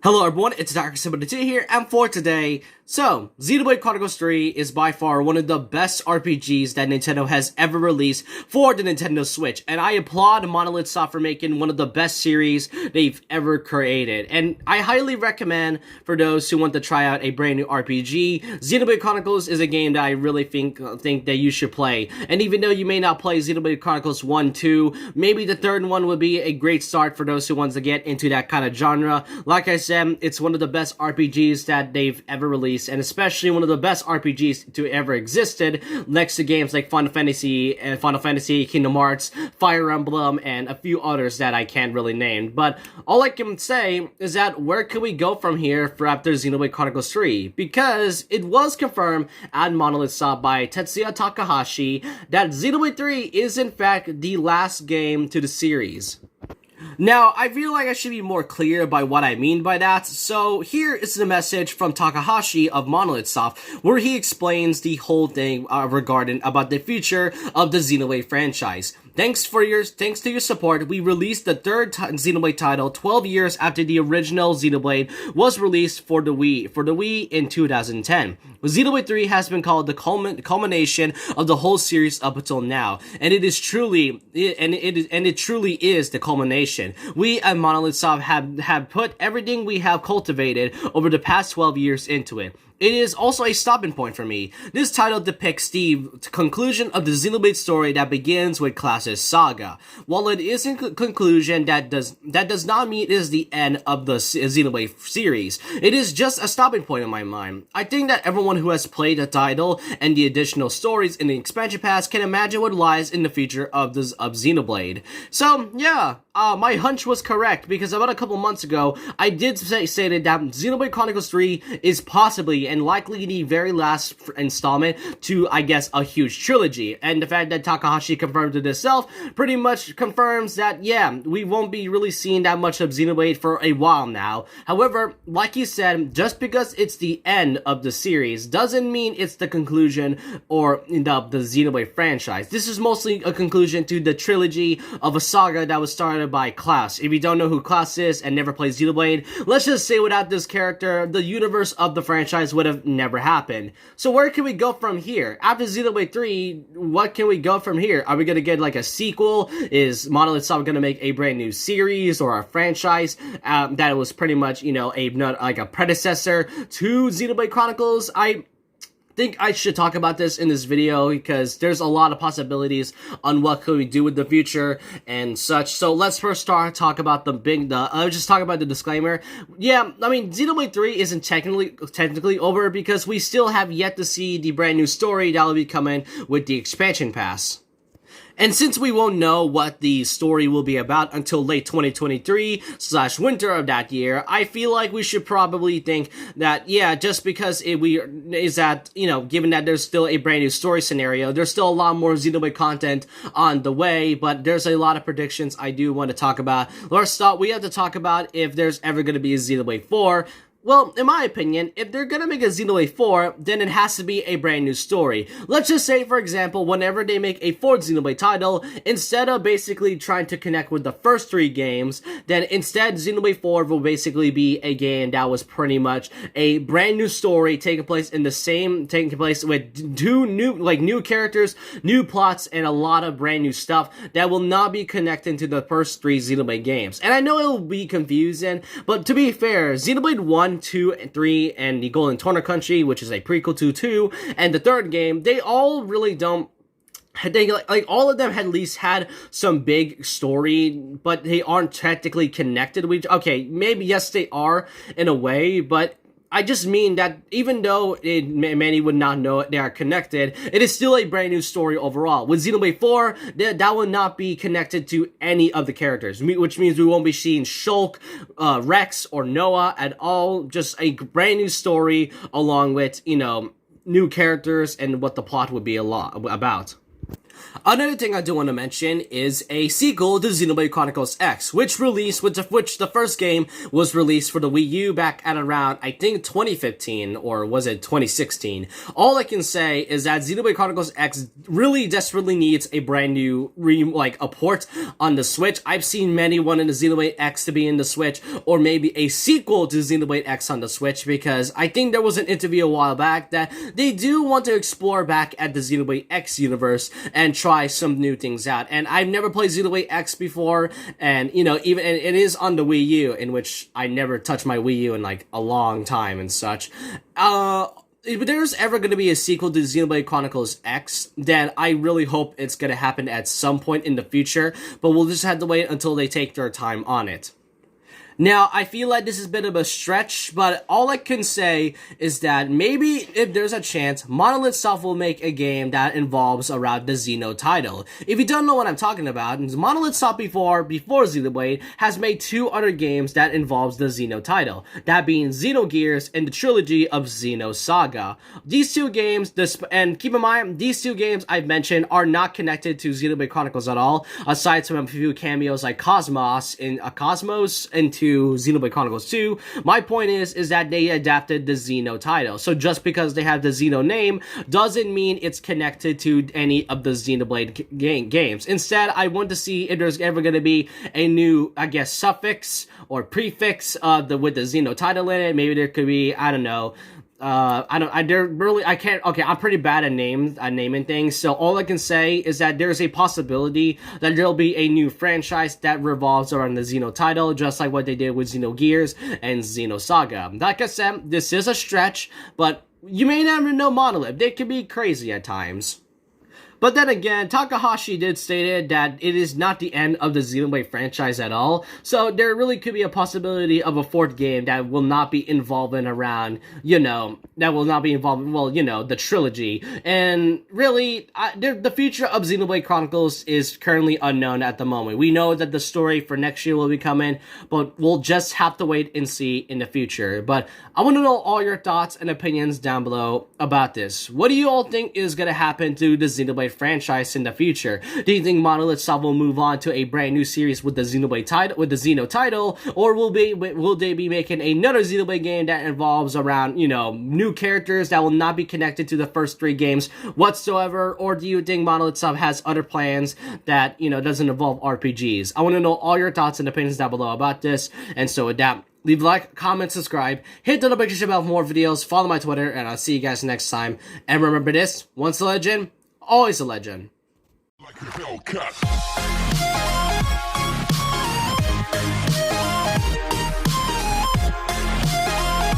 Hello everyone, it's Takahashi here, and for today, Xenoblade Chronicles 3 is by far one of the best RPGs that Nintendo has ever released for the Nintendo Switch, and I applaud Monolith for making one of the best series they've ever created, and I highly recommend for those who want to try out a brand new RPG. Xenoblade Chronicles is a game that I really think that you should play, and even though you may not play Xenoblade Chronicles 1, 2, maybe the third one would be a great start for those who want to get into that kind of genre. Like I said, it's one of the best RPGs that they've ever released, and especially one of the best RPGs to ever existed, next to games like Final Fantasy, Kingdom Hearts, Fire Emblem, and a few others that I can't really name. But all I can say is that where can we go from here for after Xenoblade Chronicles 3? Because it was confirmed at Monolith by Tetsuya Takahashi that Xenoblade 3 is in fact the last game to the series. Now, I feel like I should be more clear by what I mean by that, so here is the message from Takahashi of Monolith Soft, where he explains the whole thing regarding about the future of the Xenoblade franchise. Thanks to your support, we released the third Xenoblade title 12 years after the original Xenoblade was released for the Wii in 2010. Xenoblade 3 has been called the culmination of the whole series up until now, and it truly is the culmination. We at Monolith Soft have put everything we have cultivated over the past 12 years into it. It is also a stopping point for me. This title depicts the conclusion of the Xenoblade story that begins with Klaus Saga. While it is a conclusion that does not mean it is the end of the Xenoblade series, it is just a stopping point in my mind. I think that everyone who has played the title and the additional stories in the expansion pass can imagine what lies in the future of Xenoblade. So yeah, my hunch was correct, because about a couple months ago, I did say that Xenoblade Chronicles 3 is possibly and likely the very last installment to, I guess, a huge trilogy. And the fact that Takahashi confirmed it himself pretty much confirms that, yeah, we won't be really seeing that much of Xenoblade for a while now. However, like he said, just because it's the end of the series doesn't mean it's the conclusion or the Xenoblade franchise. This is mostly a conclusion to the trilogy of a saga that was started by Klaus. If you don't know who Klaus is and never played Xenoblade, let's just say without this character, the universe of the franchise would have never happened. So where can we go from here? After Xenoblade 3, what can we go from here? Are we gonna get like a sequel? Is Monolith Soft gonna make a brand new series or a franchise that was pretty much, you know, like a predecessor to Xenoblade Chronicles? I think I should talk about this in this video because there's a lot of possibilities on what could we do with the future and such. So let's first talk about just talk about the disclaimer. Yeah, I mean, Xenoblade 3 isn't technically over because we still have yet to see the brand new story that will be coming with the expansion pass. And since we won't know what the story will be about until late 2023/winter of that year, I feel like we should probably think that, yeah, just because given that there's still a brand new story scenario, there's still a lot more Xenoblade content on the way, but there's a lot of predictions I do want to talk about. First off, we have to talk about if there's ever going to be a Xenoblade 4. Well, in my opinion, if they're gonna make a Xenoblade 4, then it has to be a brand new story. Let's just say, for example, whenever they make a fourth Xenoblade title, instead of basically trying to connect with the first three games, then instead Xenoblade 4 will basically be a game that was pretty much a brand new story taking place with two new characters, new plots, and a lot of brand new stuff that will not be connected to the first three Xenoblade games. And I know it'll be confusing, but to be fair, Xenoblade 1, 2, and 3, and the Golden Torna Country, which is a prequel to 2, and the third game, they all really don't. All of them at least had some big story, but they aren't technically connected with each. Okay, maybe yes they are in a way, but I just mean that even though many would not know they are connected, it is still a brand new story overall. With Xenoblade 4, that will not be connected to any of the characters, which means we won't be seeing Shulk, Rex, or Noah at all. Just a brand new story along with, you know, new characters and what the plot would be about. Another thing I do want to mention is a sequel to Xenoblade Chronicles X, which the first game was released for the Wii U back at around, I think, 2015, or was it 2016? All I can say is that Xenoblade Chronicles X really desperately needs a brand new, a port on the Switch. I've seen many wanting the Xenoblade X to be in the Switch, or maybe a sequel to Xenoblade X on the Switch, because I think there was an interview a while back that they do want to explore back at the Xenoblade X universe and try some new things out. And I've never played Xenoblade X before, and even and it is on the Wii U, in which I never touched my Wii U in like a long time and such. If there's ever going to be a sequel to Xenoblade Chronicles X, then I really hope it's going to happen at some point in the future, but we'll just have to wait until they take their time on it. Now, I feel like this is a bit of a stretch, but all I can say is that maybe if there's a chance, Monolith itself will make a game that involves around the Xeno title. If you don't know what I'm talking about, Monolith itself before Xenoblade has made two other games that involves the Xeno title, that being Xenogears and the trilogy of Xeno Saga. These two games, and keep in mind, these two games I've mentioned are not connected to Xenoblade Chronicles at all, aside from a few cameos like Cosmos into Xenoblade Chronicles 2. My point is that they adapted the Xeno title. So just because they have the Xeno name doesn't mean it's connected to any of the Xenoblade games. Instead, I want to see if there's ever going to be a new, I guess, suffix or prefix with the Xeno title in it. Maybe there could be, I don't know, I'm pretty bad at naming things, so all I can say is that there's a possibility that there'll be a new franchise that revolves around the Xeno title, just like what they did with Xenogears and Xeno Saga. Like I said, this is a stretch, but you may never know Monolith. They can be crazy at times. But then again, Takahashi did state that it is not the end of the Xenoblade franchise at all, so there really could be a possibility of a fourth game that will not be involving around, the trilogy. And really, the future of Xenoblade Chronicles is currently unknown at the moment. We know that the story for next year will be coming, but we'll just have to wait and see in the future. But I want to know all your thoughts and opinions down below about this. What do you all think is going to happen to the Xenoblade franchise in the future? Do you think Monolith itself will move on to a brand new series with the Xenoblade title, with the Xeno title, or will they be making another Xenoblade game that involves around, new characters that will not be connected to the first three games whatsoever? Or do you think Monolith itself has other plans that, doesn't involve RPGs? I want to know all your thoughts and opinions down below about this. And so with that, leave a like, comment, subscribe, hit the notification bell for more videos, follow my Twitter, and I'll see you guys next time. And remember this, once a legend, always a legend. Like a Hellcat.